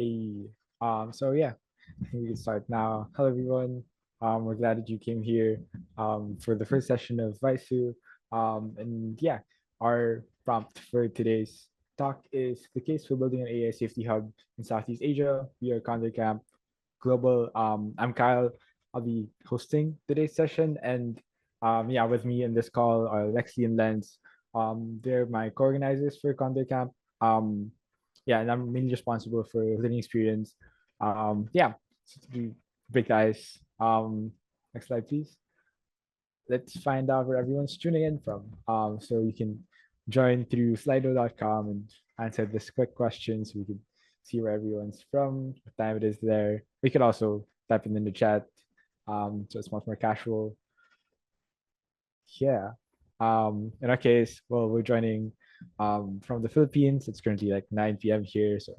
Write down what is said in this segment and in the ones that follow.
Hey, so yeah, I think we can start now. Hello, everyone. We're glad that you came here for the first session of Vaisu. And yeah, our prompt for today's talk is the case for building an AI safety hub in Southeast Asia. We are Condor Global. I'm Kyle. I'll be hosting today's session, and yeah, with me in this call are Lexley and Lens. They're my co-organizers for Condor Camp. Um, yeah, and I'm mainly responsible for learning experience. Yeah, so to be big guys. Next slide, please. Let's find out where everyone's tuning in from. So you can join through slido.com and answer this quick question so we can see where everyone's from, what time it is there. We could also type it in the chat. So it's much more casual. Yeah. In our case, well, we're joining from the Philippines. It's currently like 9 p.m. here, so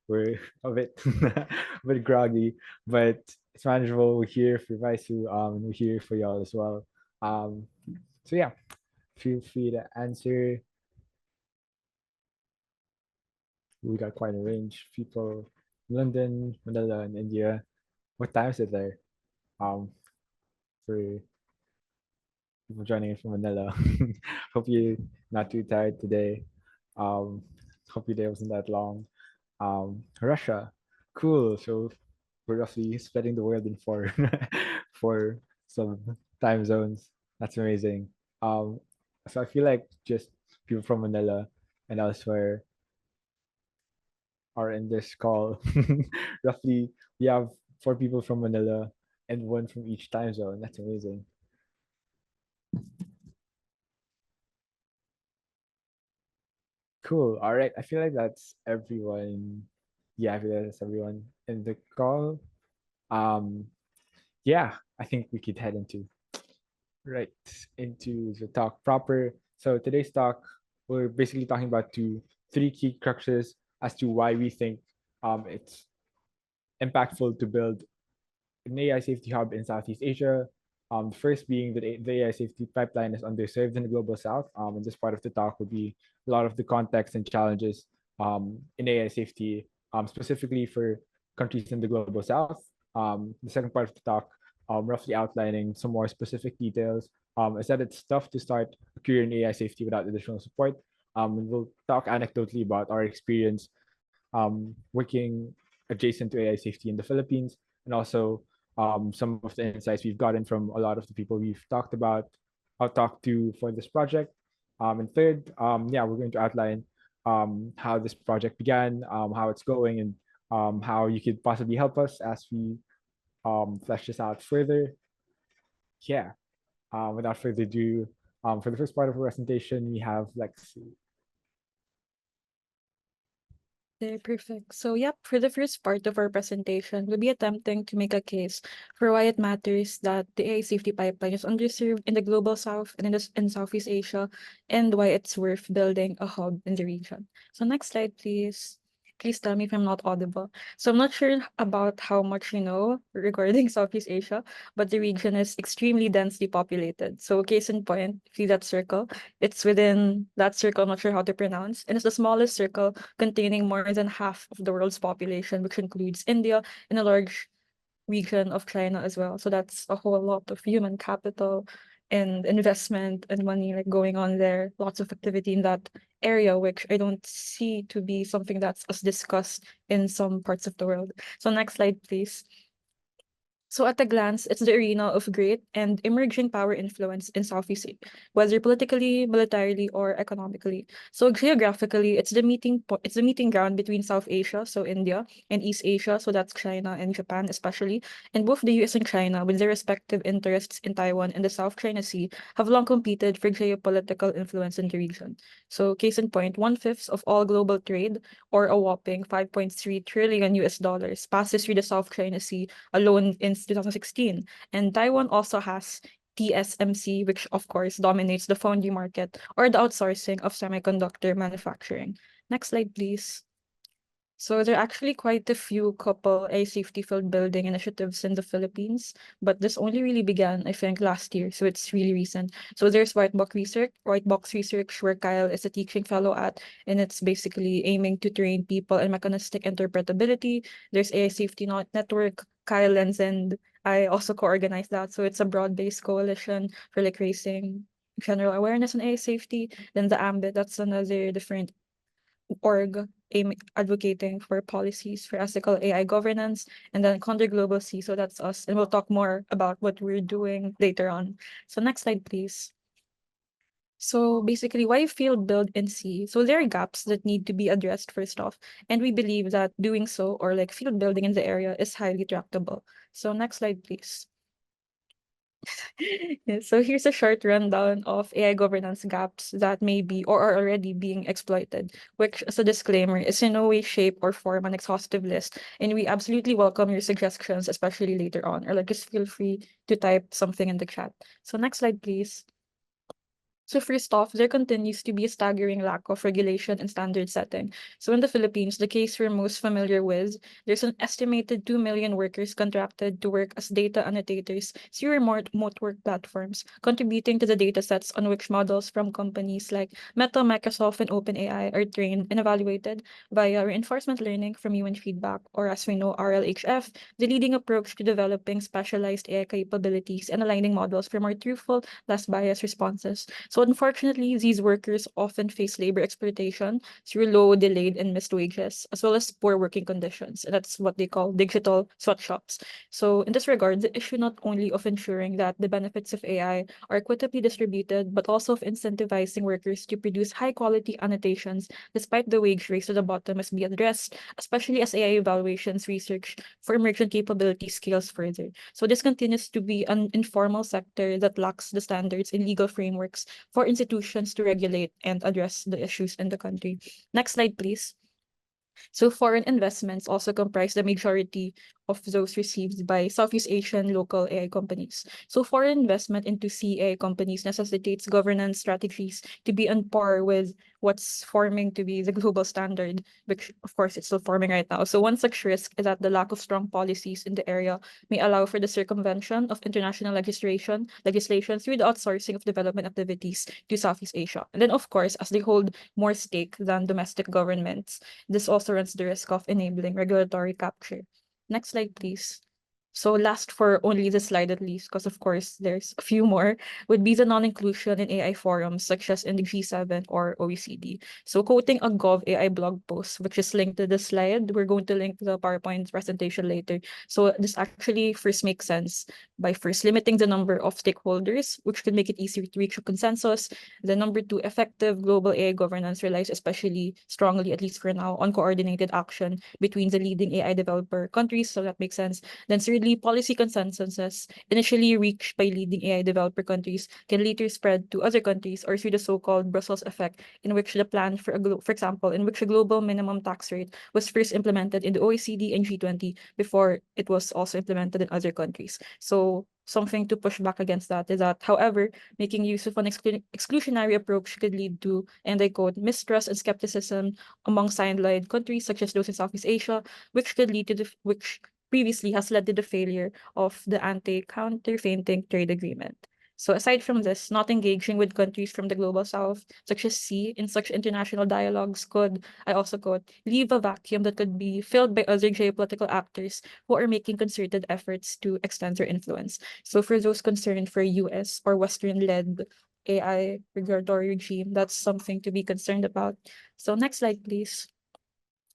we're a bit a bit groggy, but it's manageable. We're here for Vaisu. We're here for y'all as well. Um, so yeah, feel free to answer. We got quite a range. People, London, Manila, and India. What time is it there? Um, for people joining in from Manila. Hope you're not too tired today. Um, hope your day wasn't that long. Russia, cool. So we're roughly splitting the world in four, four some time zones. That's amazing. So I feel like just people from Manila and elsewhere are in this call. Roughly, we have four people from Manila and one from each time zone. That's amazing. Cool. All right. I feel like that's everyone. Yeah, I feel like that's everyone in the call. Um, yeah, I think we could head right into the talk proper. So today's talk, we're basically talking about three key cruxes as to why we think it's impactful to build an AI safety hub in Southeast Asia. The first being that the AI safety pipeline is underserved in the global south. And this part of the talk will be a lot of the context and challenges in AI safety, specifically for countries in the global south. The second part of the talk, roughly outlining some more specific details, is that it's tough to start a career in AI safety without additional support. We'll talk anecdotally about our experience working adjacent to AI safety in the Philippines, and also some of the insights we've gotten from a lot of the people we've talked to for this project. And third, yeah, we're going to outline how this project began, how it's going, and how you could possibly help us as we flesh this out further. Yeah, without further ado, for the first part of the presentation, we have Lexi. Okay, perfect. So, yep, for the first part of our presentation, we'll be attempting to make a case for why it matters that the AI safety pipeline is underserved in the global south and in Southeast Asia, and why it's worth building a hub in the region. So, next slide, please. Please tell me if I'm not audible. So, I'm not sure about how much you know regarding Southeast Asia, but the region is extremely densely populated. So, case in point, see that circle? It's within that circle, I'm not sure how to pronounce, and it's the smallest circle containing more than half of the world's population, which includes India and a large region of China as well. So that's a whole lot of human capital and investment and money like going on there. Lots of activity in that area, which I don't see to be something that's as discussed in some parts of the world. So next slide, please. So at a glance, it's the arena of great and emerging power influence in Southeast Asia, whether politically, militarily, or economically. So geographically, it's the meeting ground between South Asia, so India, and East Asia, so that's China and Japan especially. And both the US and China, with their respective interests in Taiwan and the South China Sea, have long competed for geopolitical influence in the region. So case in point, 1/5 of all global trade, or a whopping 5.3 trillion US dollars, passes through the South China Sea alone in 2016. And Taiwan also has TSMC, which of course dominates the foundry market or the outsourcing of semiconductor manufacturing. Next slide, please. So there are actually quite a few couple A safety field building initiatives in the Philippines, but this only really began, I think, last year. So it's really recent. So there's White Box Research, where Kyle is a teaching fellow at, and it's basically aiming to train people in mechanistic interpretability. There's AI Safety Network, Kyle and I also co-organize that. So it's a broad-based coalition for like raising general awareness on AI safety. Then the Ambit, that's another different org advocating for policies for ethical AI governance, and then Condor Global C, so that's us, and we'll talk more about what we're doing later on. So next slide, please. So basically, why field build in C? So there are gaps that need to be addressed first off, and we believe that doing so, or like field building in the area, is highly tractable. So next slide, please. Yeah, so here's a short rundown of AI governance gaps that may be or are already being exploited, which, as a disclaimer, is in no way, shape, or form an exhaustive list. And we absolutely welcome your suggestions, especially later on, or like just feel free to type something in the chat. So next slide, please. So first off, there continues to be a staggering lack of regulation and standard setting. So in the Philippines, the case we're most familiar with, there's an estimated 2 million workers contracted to work as data annotators through remote work platforms, contributing to the data sets on which models from companies like Meta, Microsoft, and OpenAI are trained and evaluated via reinforcement learning from human feedback, or as we know, RLHF, the leading approach to developing specialized AI capabilities and aligning models for more truthful, less biased responses. So unfortunately, these workers often face labor exploitation through low, delayed, and missed wages, as well as poor working conditions. And that's what they call digital sweatshops. So in this regard, the issue not only of ensuring that the benefits of AI are equitably distributed, but also of incentivizing workers to produce high-quality annotations despite the wage race to the bottom must be addressed, especially as AI evaluations research for emergent capability scales further. So this continues to be an informal sector that lacks the standards and legal frameworks for institutions to regulate and address the issues in the country. Next slide, please. So foreign investments also comprise the majority of those received by Southeast Asian local AI companies. So foreign investment into CA companies necessitates governance strategies to be on par with what's forming to be the global standard, which of course it's still forming right now. So one such risk is that the lack of strong policies in the area may allow for the circumvention of international legislation through the outsourcing of development activities to Southeast Asia. And then of course, as they hold more stake than domestic governments, this also runs the risk of enabling regulatory capture. Next slide, please. So last for only the slide at least, because of course there's a few more, would be the non-inclusion in AI forums such as in the G7 or OECD. So quoting a Gov AI blog post, which is linked to the slide, we're going to link the PowerPoint presentation later. So this actually first makes sense by first limiting the number of stakeholders, which could make it easier to reach a consensus. The number two, effective global AI governance relies especially strongly, at least for now, on coordinated action between the leading AI developer countries. So that makes sense. Then thirdly, policy consensuses initially reached by leading AI developer countries can later spread to other countries or through the so-called Brussels effect, in which the plan for example, in which a global minimum tax rate was first implemented in the OECD and G20 before it was also implemented in other countries. So something to push back against that is that, however, making use of an exclusionary approach could lead to, and I quote, mistrust and skepticism among sidelined countries such as those in Southeast Asia, which could lead to which previously has led to the failure of the anti-counterfeiting trade agreement. So aside from this, not engaging with countries from the global south, such as C, in such international dialogues could, I also quote, leave a vacuum that could be filled by other geopolitical actors who are making concerted efforts to extend their influence. So for those concerned for US or Western-led AI regulatory regime, that's something to be concerned about. So next slide, please.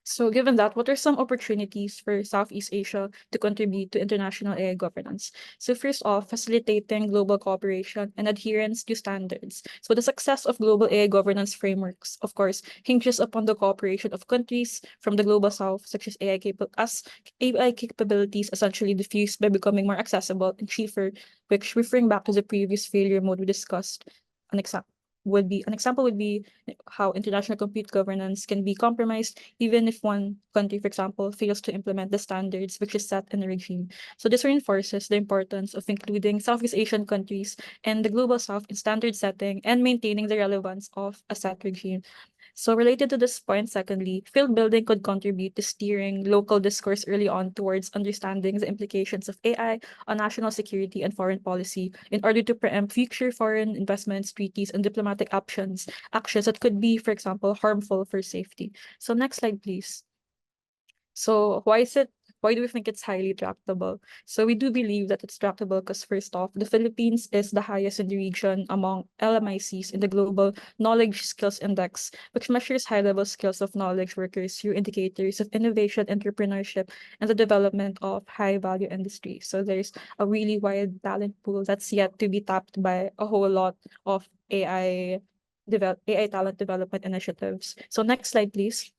So given that, what are some opportunities for Southeast Asia to contribute to international AI governance? So first off, facilitating global cooperation and adherence to standards. So the success of global AI governance frameworks, of course, hinges upon the cooperation of countries from the global south, such as AI capabilities essentially diffused by becoming more accessible and cheaper, which referring back to the previous failure mode we discussed, an example would be how international compute governance can be compromised even if one country, for example, fails to implement the standards which is set in the regime. So this reinforces the importance of including Southeast Asian countries and the global south in standard setting and maintaining the relevance of a set regime. So related to this point, secondly, field building could contribute to steering local discourse early on towards understanding the implications of AI on national security and foreign policy in order to preempt future foreign investments, treaties, and diplomatic actions that could be, for example, harmful for safety. So next slide, please. So why do we think it's highly tractable? So we do believe that it's tractable because first off, the Philippines is the highest in the region among LMICs in the Global Knowledge Skills Index, which measures high-level skills of knowledge workers through indicators of innovation, entrepreneurship, and the development of high-value industry. So there's a really wide talent pool that's yet to be tapped by a whole lot of AI talent development initiatives. So next slide, please.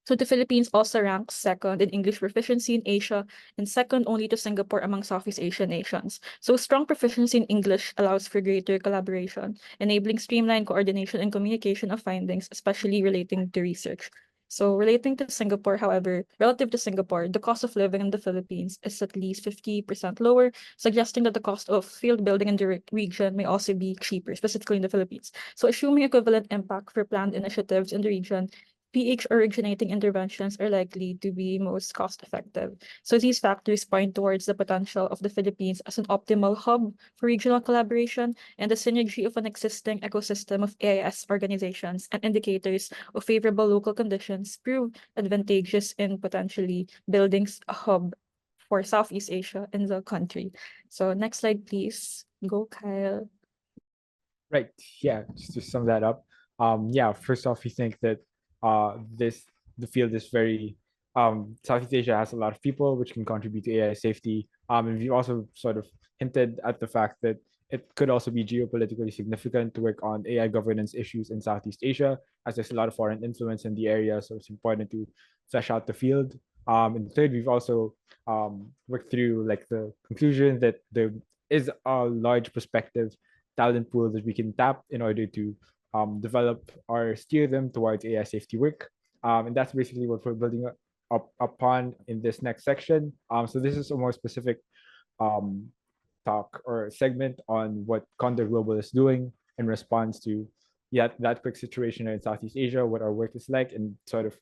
So the Philippines also ranks second in English proficiency in Asia and second only to Singapore among Southeast Asian nations. So strong proficiency in English allows for greater collaboration, enabling streamlined coordination and communication of findings, especially relating to research. So relating to Singapore, however, relative to Singapore, the cost of living in the Philippines is at least 50% lower, suggesting that the cost of field building in the region may also be cheaper, specifically in the Philippines. So assuming equivalent impact for planned initiatives in the region, PH originating interventions are likely to be most cost effective. So these factors point towards the potential of the Philippines as an optimal hub for regional collaboration and the synergy of an existing ecosystem of AIS organizations and indicators of favorable local conditions prove advantageous in potentially building a hub for Southeast Asia in the country. So next slide, please. Go, Kyle. Right. Yeah. Just to sum that up, yeah. First off, we think that the field is very Southeast Asia has a lot of people which can contribute to AI safety. And we also sort of hinted at the fact that it could also be geopolitically significant to work on AI governance issues in Southeast Asia, as there's a lot of foreign influence in the area. So it's important to flesh out the field. And third, we've also worked through like the conclusion that there is a large perspective talent pool that we can tap in order to develop or steer them towards AI safety work. And that's basically what we're building up upon in this next section. So this is a more specific um, talk or segment on what Condor Global is doing in response to that quick situation in Southeast Asia, what our work is like, and sort of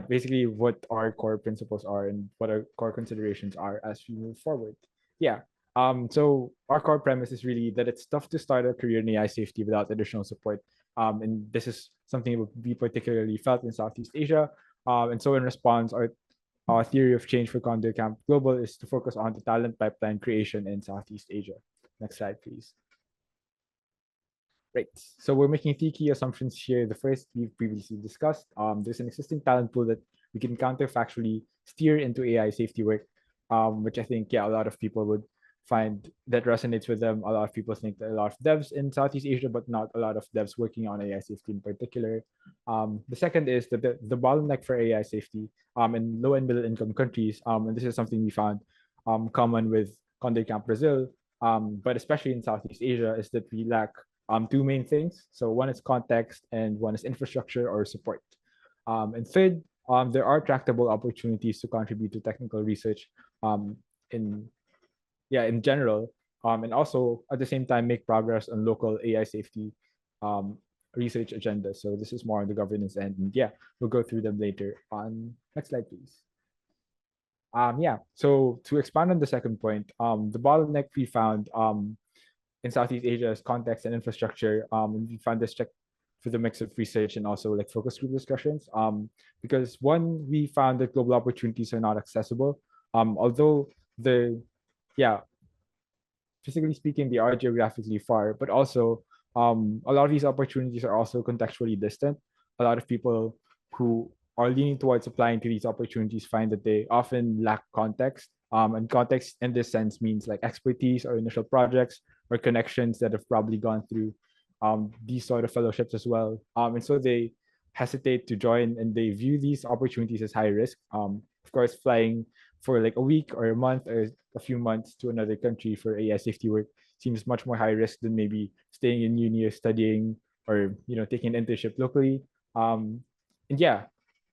basically what our core principles are and what our core considerations are as we move forward. Yeah. So our core premise is really that it's tough to start a career in AI safety without additional support. And this is something that would be particularly felt in Southeast Asia. And so in response, our theory of change for Condor Camp Global is to focus on the talent pipeline creation in Southeast Asia. Next slide, please. Right. So we're making three key assumptions here. The first we've previously discussed. There's an existing talent pool that we can counterfactually steer into AI safety work, which I think a lot of people would find that resonates with them. A lot of people think that a lot of devs in Southeast Asia, but not a lot of devs working on AI safety in particular. The second is that the bottleneck for AI safety in low and middle income countries, and this is something we found common with Condor Camp Brazil, but especially in Southeast Asia, is that we lack two main things. So one is context and one is infrastructure or support. And third, there are tractable opportunities to contribute to technical research in in general, and also at the same time make progress on local AI safety um, research agendas. So this is more on the governance end, and we'll go through them later. On next slide, please. So to expand on the second point, the bottleneck we found in Southeast Asia is context and infrastructure. And we found this check for the mix of research and also like focus group discussions. Because one, we found that global opportunities are not accessible. Although the yeah, physically speaking, they are geographically far, but also a lot of these opportunities are also contextually distant. A lot of people who are leaning towards applying to these opportunities find that they often lack context. And context in this sense means like expertise or initial projects or connections that have probably gone through these sort of fellowships as well. And so they hesitate to join and they view these opportunities as high risk. Of course, flying for like a week or a month or a few months to another country for AI safety work seems much more high risk than maybe staying in uni or studying or taking an internship locally. And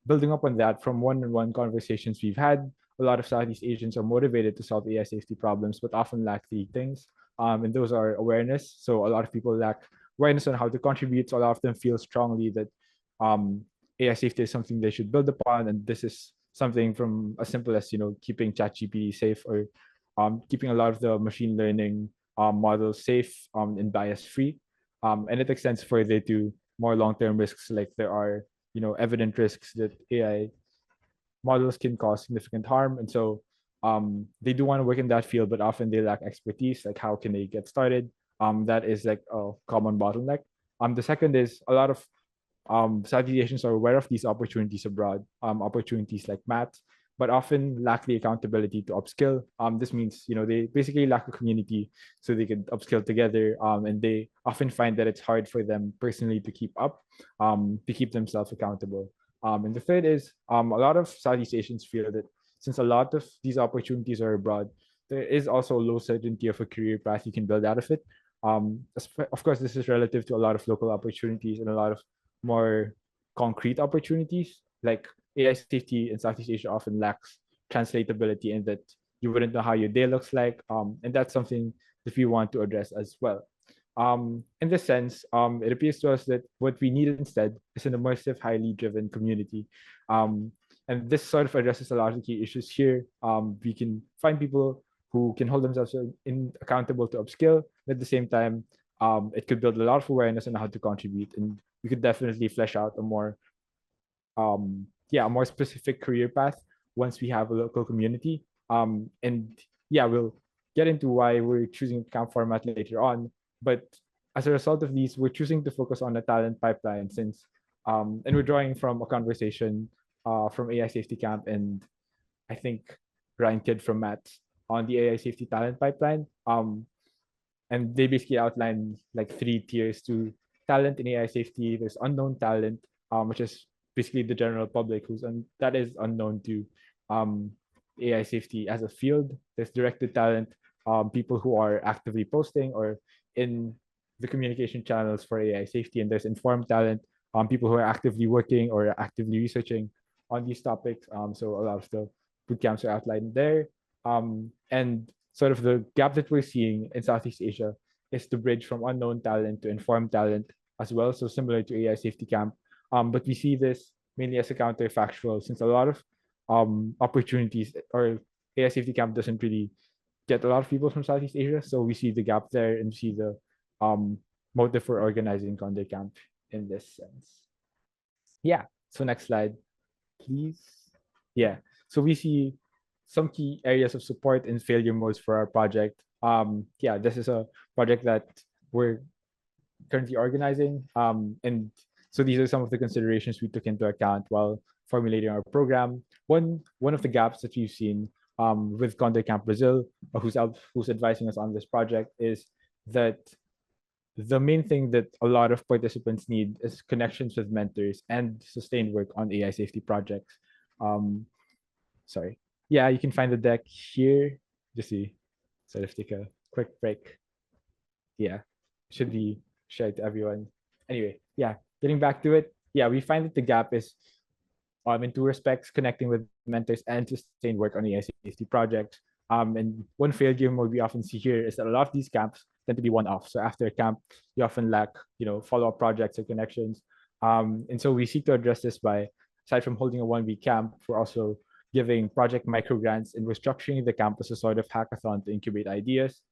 building up on that from one-on-one conversations we've had, a lot of Southeast Asians are motivated to solve AI safety problems, but often lack three things. And those are awareness. So a lot of people lack awareness on how to contribute. So a lot of them feel strongly that AI safety is something they should build upon, and this is something from as simple as keeping ChatGPT safe, or keeping a lot of the machine learning models safe and bias free. And it extends further to more long-term risks, like there are evident risks that AI models can cause significant harm, and so they do want to work in that field, but often they lack expertise. Like, how can they get started? That is like a common bottleneck. The second is a lot of Southeast Asians are aware of these opportunities abroad, opportunities like maths, but often lack the accountability to upskill. This means they basically lack a community so they could upskill together, and they often find that it's hard for them personally to keep up, to keep themselves accountable. And the third is a lot of Southeast Asians feel that since a lot of these opportunities are abroad, there is also low certainty of a career path you can build out of it. Of course, this is relative to a lot of local opportunities and a lot of more concrete opportunities. Like AI safety in Southeast Asia often lacks translatability in that you wouldn't know how your day looks like. And that's something that we want to address as well. In this sense, it appears to us that what we need instead is an immersive, highly driven community. Um, and this sort of addresses a lot of the key issues here. We can find people who can hold themselves accountable to upskill. At the same time, it could build a lot of awareness on how to contribute, and we could definitely flesh out a more specific career path once we have a local community. And yeah, we'll get into why we're choosing camp format later on. But as a result of these, we're choosing to focus on the talent pipeline since, and we're drawing from a conversation from AI Safety Camp and I think Ryan Kidd from Matt on the AI Safety talent pipeline. And they basically outline like three tiers to talent in AI safety. There's unknown talent, which is basically the general public that is unknown to um, AI safety as a field. There's directed talent, people who are actively posting or in the communication channels for AI safety, and there's informed talent, people who are actively working or actively researching on these topics. So a lot of the boot camps are outlined there. And sort of the gap that we're seeing in Southeast Asia is the bridge from unknown talent to informed talent as well. So similar to AI Safety Camp. But we see this mainly as a counterfactual since a lot of opportunities or AI Safety Camp doesn't really get a lot of people from Southeast Asia. So we see the gap there and see the motive for organizing Condor Camp in this sense. Yeah. So next slide, please. Yeah. So we see some key areas of support and failure modes for our project. Yeah, this is a project that we're currently organizing. And so these are some of the considerations we took into account while formulating our program. One of the gaps that we've seen with Condor Camp Brazil, who's advising us on this project, is that the main thing that a lot of participants need is connections with mentors and sustained work on AI safety projects. Um, sorry. Yeah, you can find the deck here. Just see. Sort of take a quick break. Yeah, should be shared to everyone. Anyway, yeah, getting back to it. Yeah, we find that the gap is in two respects, connecting with mentors and sustained work on AI safety projects. And one failure mode we often see here is that a lot of these camps tend to be one-off. So after a camp, you often lack, follow-up projects or connections. And so we seek to address this by, aside from holding a one-week camp, we're also giving project micro grants and we're structuring the camp as a sort of hackathon to incubate ideas.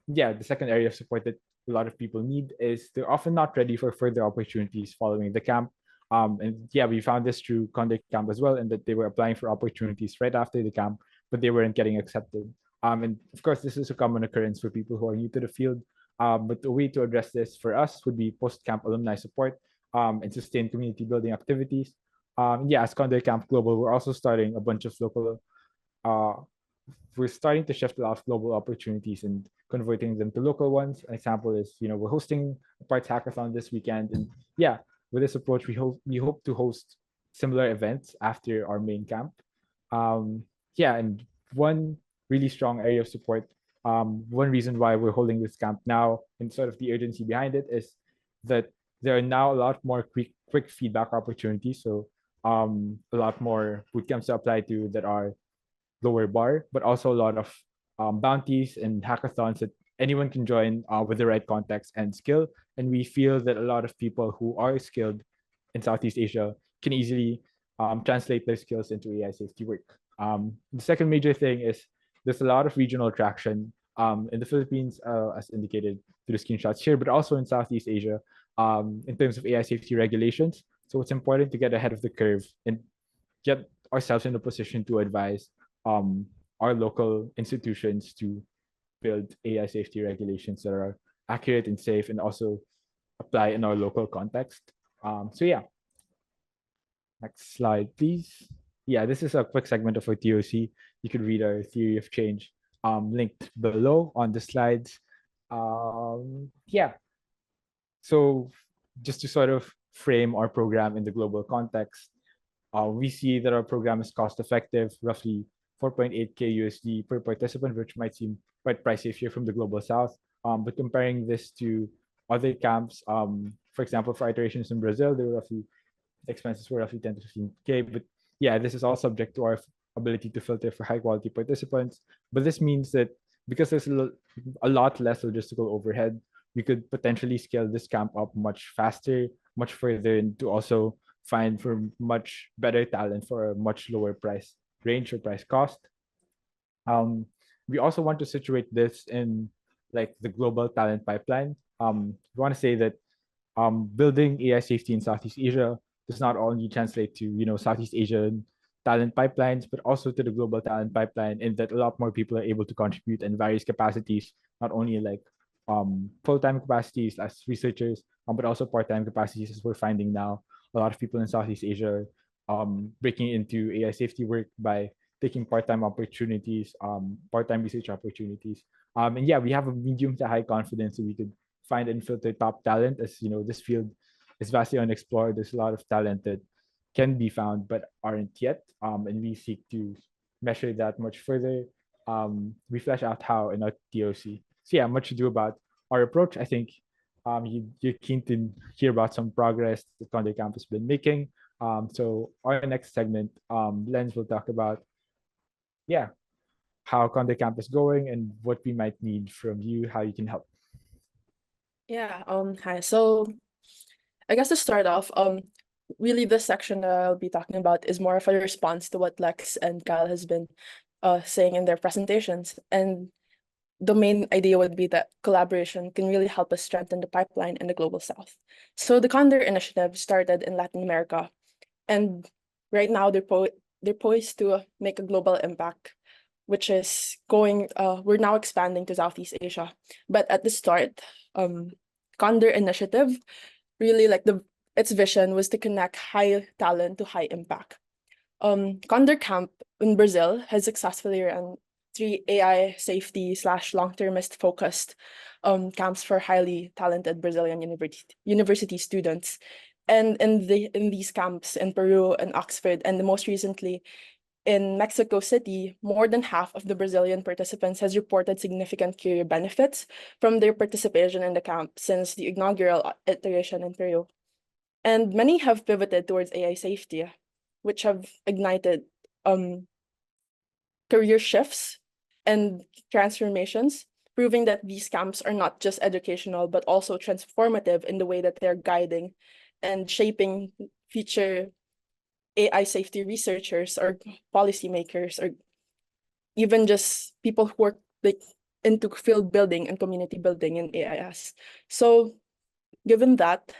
Yeah, the second area of support that a lot of people need is they're often not ready for further opportunities following the camp. And yeah, we found this through Condor Camp as well, and that they were applying for opportunities right after the camp, but they weren't getting accepted. And of course, this is a common occurrence for people who are new to the field. But the way to address this for us would be post-camp alumni support and sustain community building activities. Yeah, as Condor Camp Global, we're also starting a bunch of local uh, we're starting to shift a lot of global opportunities and converting them to local ones. An example is, we're hosting a parts hackathon this weekend, and yeah, with this approach, we hope to host similar events after our main camp. Yeah, and one really strong area of support. One reason why we're holding this camp now and sort of the urgency behind it is that there are now a lot more quick feedback opportunities. So a lot more bootcamps to apply to that are lower bar, but also a lot of bounties and hackathons that anyone can join with the right context and skill. And we feel that a lot of people who are skilled in Southeast Asia can easily translate their skills into AI safety work. The second major thing is there's a lot of regional traction in the Philippines, as indicated through the screenshots here, but also in Southeast Asia in terms of AI safety regulations. So it's important to get ahead of the curve and get ourselves in a position to advise our local institutions to build AI safety regulations that are accurate and safe and also apply in our local context. So yeah, next slide, please. Yeah, this is a quick segment of our TOC. You could read our theory of change linked below on the slides. Yeah, so just to sort of frame our program in the global context, we see that our program is cost effective, roughly 4.8K USD per participant, which might seem quite pricey if you're from the global south. But comparing this to other camps, for example, for iterations in Brazil, they were roughly expenses were roughly 10 to 15K. But yeah, this is all subject to our ability to filter for high quality participants. But this means that because there's a lot less logistical overhead, we could potentially scale this camp up much faster, much further, and to also find for much better talent for a much lower price range or price cost. Um, we also want to situate this in like the global talent pipeline. We want to say that building AI safety in Southeast Asia does not only translate to Southeast Asian talent pipelines, but also to the global talent pipeline, in that a lot more people are able to contribute in various capacities, not only like full-time capacities as researchers, but also part-time capacities as we're finding now. A lot of people in Southeast Asia are breaking into AI safety work by taking part-time opportunities, part-time research opportunities. And yeah, we have a medium to high confidence that we could find and filter top talent, as this field is vastly unexplored. There's a lot of talent that can be found but aren't yet, and we seek to measure that much further. We flesh out how in our TOC. So yeah, much to do about our approach. I think you're keen to hear about some progress that Condor Camp has been making. So our next segment, Lens will talk about how Condor Camp is going and what we might need from you, how you can help. Yeah, hi. So I guess to start off, really this section that I'll be talking about is more of a response to what Lex and Kyle has been saying in their presentations. And the main idea would be that collaboration can really help us strengthen the pipeline in the global south. So the Condor initiative started in Latin America, and right now they're poised to make a global impact, which is going we're now expanding to Southeast Asia. But at the start, Condor initiative really its vision was to connect high talent to high impact. Condor Camp in Brazil has successfully run 3 AI safety / long-termist focused camps for highly talented Brazilian university students. And in these camps in Peru and Oxford, and most recently in Mexico City, more than half of the Brazilian participants has reported significant career benefits from their participation in the camp since the inaugural iteration in Peru. And many have pivoted towards AI safety, which have ignited career shifts and transformations, proving that these camps are not just educational, but also transformative in the way that they're guiding and shaping future AI safety researchers or policymakers, or even just people who work into field building and community building in AIS. So given that,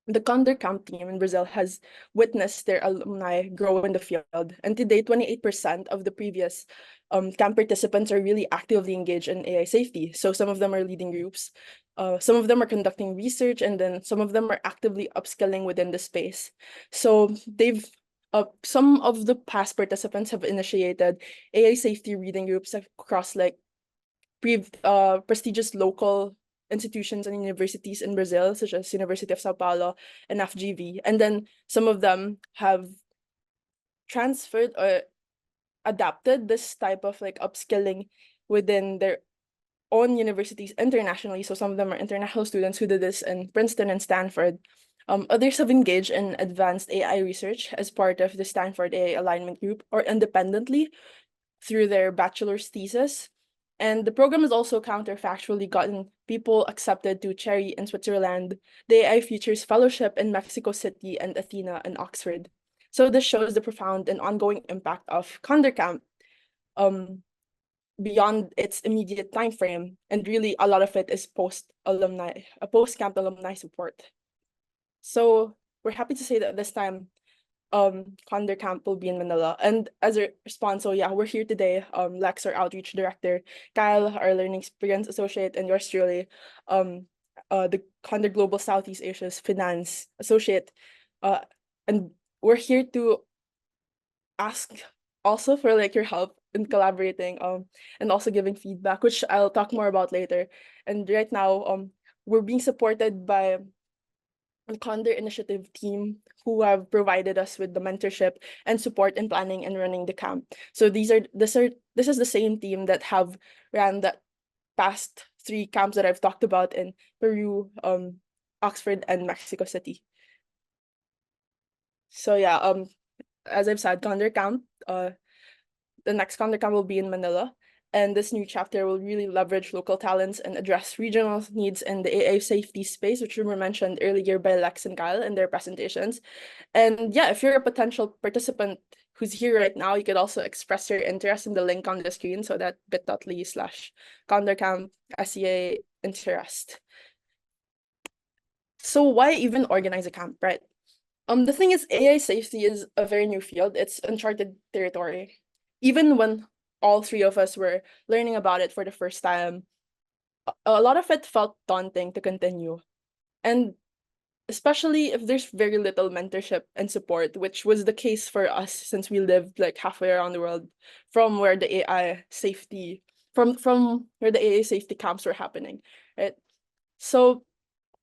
the Condor Camp team in Brazil has witnessed their alumni grow in the field. And today, 28% of the previous camp participants are really actively engaged in AI safety. So some of them are leading groups, some of them are conducting research, and then some of them are actively upskilling within the space. So some of the past participants have initiated AI safety reading groups across prestigious local institutions and universities in Brazil, such as University of Sao Paulo and FGV. And then some of them have transferred or adapted this type of upskilling within their own universities internationally. So some of them are international students who did this in Princeton and Stanford. Others have engaged in advanced AI research as part of the Stanford AI Alignment Group or independently through their bachelor's thesis. And the program has also counterfactually gotten people accepted to Cherry in Switzerland, the AI Futures Fellowship in Mexico City, and Athena and Oxford. So this shows the profound and ongoing impact of Condor Camp beyond its immediate time frame, and really a lot of it is post-camp alumni support. So we're happy to say that this time Condor Camp will be in Manila. And as a response, so yeah, we're here today. Lex, our outreach director, Kyle, our learning experience associate, and yours truly, the Condor Global Southeast Asia's finance associate. And we're here to ask also for like your help in collaborating and also giving feedback, which I'll talk more about later. And right now, we're being supported by the Condor Initiative team who have provided us with the mentorship and support in planning and running the camp. So this is the same team that have ran the past 3 camps that I've talked about in Peru, Oxford, and Mexico City. So yeah, as I've said, Condor Camp, the next Condor Camp will be in Manila. And this new chapter will really leverage local talents and address regional needs in the AI safety space, which were mentioned earlier by Lex and Kyle in their presentations. And yeah, if you're a potential participant who's here right now, you could also express your interest in the link on the screen. So that bit.ly/CondorCamp SEA interest. So why even organize a camp, right? The thing is, AI safety is a very new field. It's uncharted territory. Even when all 3 of us were learning about it for the first time, a lot of it felt daunting to continue. And especially if there's very little mentorship and support, which was the case for us since we lived like halfway around the world from where the AI safety camps were happening, right? So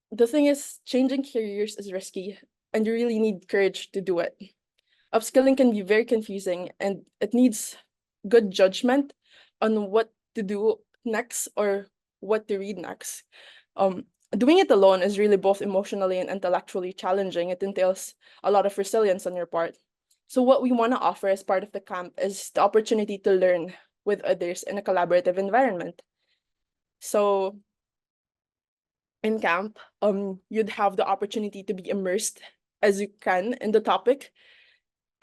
the thing is, changing careers is risky and you really need courage to do it. Upskilling can be very confusing and it needs good judgment on what to do next or what to read next. Doing it alone is really both emotionally and intellectually challenging. It entails a lot of resilience on your part. So what we want to offer as part of the camp is the opportunity to learn with others in a collaborative environment. So in camp, you'd have the opportunity to be immersed as you can in the topic,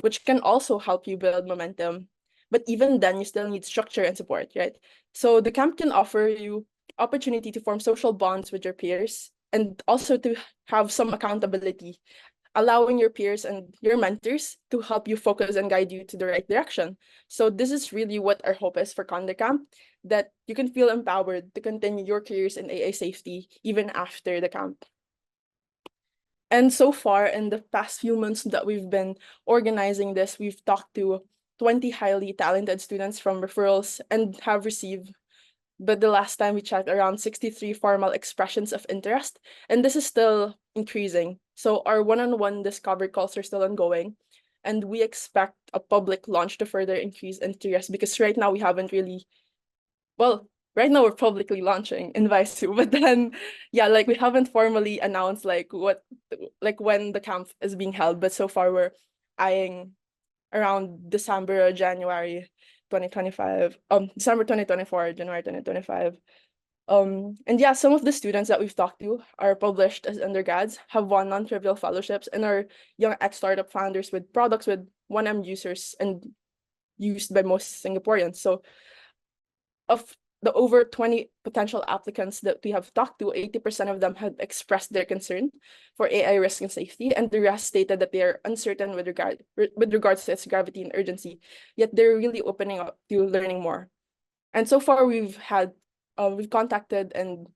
which can also help you build momentum. But even then, you still need structure and support, right? So the camp can offer you opportunity to form social bonds with your peers and also to have some accountability, allowing your peers and your mentors to help you focus and guide you to the right direction. So this is really what our hope is for Condor Camp, that you can feel empowered to continue your careers in AA safety even after the camp. And so far, in the past few months that we've been organizing this, we've talked to 20 highly talented students from referrals and have received, but the last time we checked, around 63 formal expressions of interest, and this is still increasing. So our one-on-one discovery calls are still ongoing, and we expect a public launch to further increase interest because right now we haven't really, well, right now we're publicly launching in Visu, but then yeah, like we haven't formally announced like when the camp is being held, but so far we're eyeing around December or January 2025, December 2024, January 2025. And yeah, some of the students that we've talked to are published as undergrads, have won non-trivial fellowships, and are young startup founders with products with 1M users and used by most Singaporeans. So of the over 20 potential applicants that we have talked to, 80% of them have expressed their concern for AI risk and safety, and the rest stated that they are uncertain with regards to its gravity and urgency, yet they're really opening up to learning more. And so far we've contacted and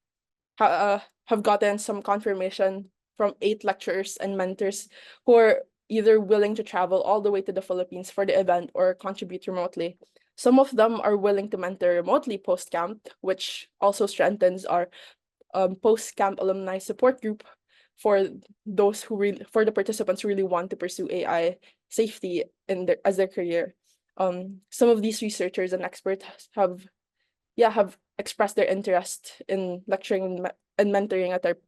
have gotten some confirmation from 8 lecturers and mentors who are either willing to travel all the way to the Philippines for the event or contribute remotely. Some of them are willing to mentor remotely post-camp, which also strengthens our post-camp alumni support group for those for the participants who really want to pursue AI safety as their career. Some of these researchers and experts have expressed their interest in lecturing and mentoring at our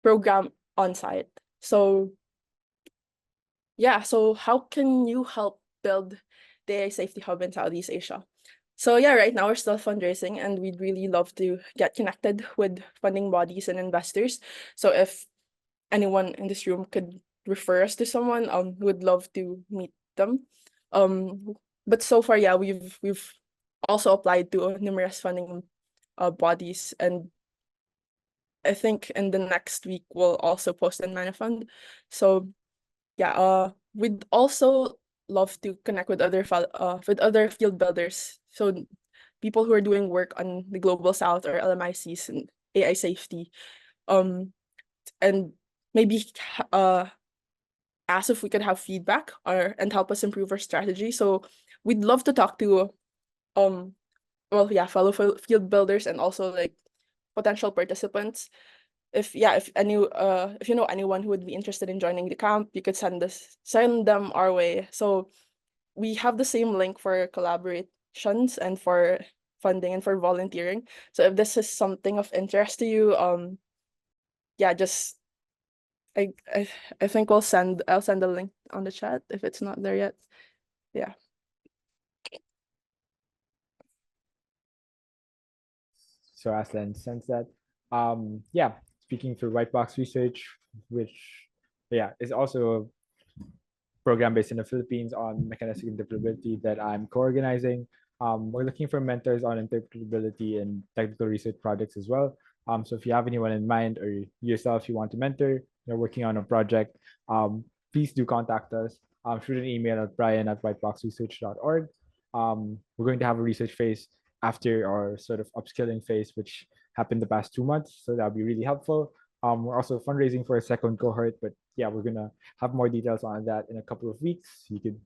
program on site. So yeah, so how can you help build the AI Safety Hub in Southeast Asia? So yeah, right now we're still fundraising and we'd really love to get connected with funding bodies and investors. So if anyone in this room could refer us to someone, we would love to meet them. But so far, yeah, we've also applied to numerous funding bodies, and I think in the next week we'll also post in Manifund. So yeah, we'd also love to connect with with other field builders. So people who are doing work on the Global South or LMICs and AI safety. And maybe ask if we could have feedback and help us improve our strategy. So we'd love to talk to well, yeah, fellow field builders and also like potential participants. If if you know anyone who would be interested in joining the camp, you could send them our way. So we have the same link for collaborations and for funding and for volunteering. So if this is something of interest to you, yeah, just I I I think I'll send the link on the chat if it's not there yet. Yeah. So Aslan sends that. Yeah, speaking for White Box Research, which yeah is also a program based in the Philippines on mechanistic interpretability that I'm co-organizing. We're looking for mentors on interpretability and technical research projects as well. So if you have anyone in mind or yourself you want to mentor, you're working on a project, please do contact us. Shoot an email at brian@whiteboxresearch.org. We're going to have a research phase after our sort of upskilling phase, which happened the past 2 months. So that'll be really helpful. We're also fundraising for a second cohort, but yeah, we're gonna have more details on that in a couple of weeks. You could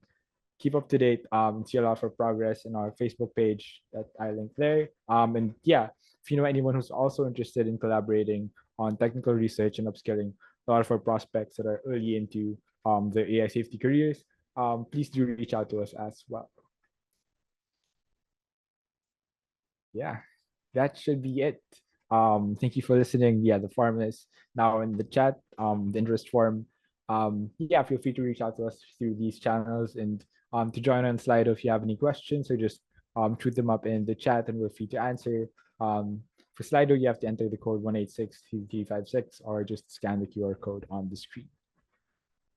keep up to date, see a lot for progress in our Facebook page that I link there. And yeah, if you know anyone who's also interested in collaborating on technical research and upskilling, a lot of our prospects that are early into their AI safety careers, please do reach out to us as well. Yeah, that should be it. Thank you for listening. Yeah, the form is now in the chat, the interest form. Yeah, feel free to reach out to us through these channels and to join on Slido if you have any questions or just shoot them up in the chat and we're free to answer. For Slido, you have to enter the code 1863356 or just scan the QR code on the screen.